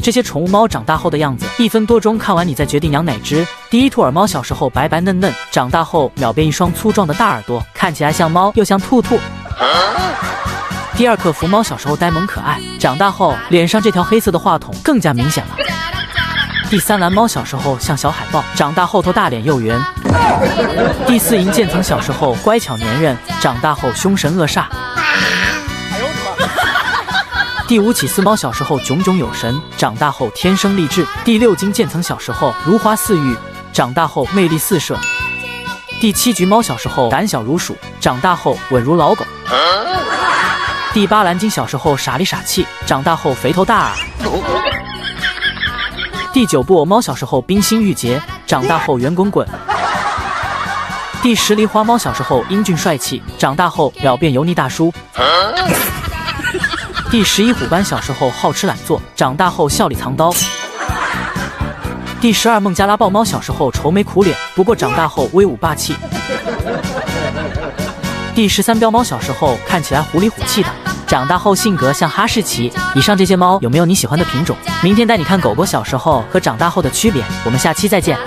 这些宠物猫长大后的样子。1分多钟看完，你再决定养哪只。第一兔耳猫小时候白白嫩嫩，长大后秒变一双粗壮的大耳朵，看起来像猫又像兔兔。第二克服猫小时候呆萌可爱，长大后脸上这条黑色的话筒更加明显了。第三蓝猫小时候像小海豹，长大后头大脸又圆。第四银渐层小时候乖巧粘人，长大后凶神恶煞。第五起司猫小时候炯炯有神，长大后天生丽质。第六金渐层小时候如花似玉，长大后魅力四射。第七橘猫小时候胆小如鼠，长大后稳如老狗。第八蓝鲸小时候傻里傻气，长大后肥头大耳。第九布偶猫小时候冰心玉洁，长大后圆滚滚。第10梨花猫小时候英俊帅气，长大后秒变油腻大叔。第11虎斑小时候好吃懒做，长大后笑里藏刀。第12孟加拉豹猫小时候愁眉苦脸，不过长大后威武霸气。第13彪猫小时候看起来狐里虎气的，长大后性格像哈士奇。以上这些猫有没有你喜欢的品种？明天带你看狗狗小时候和长大后的区别。我们下期再见。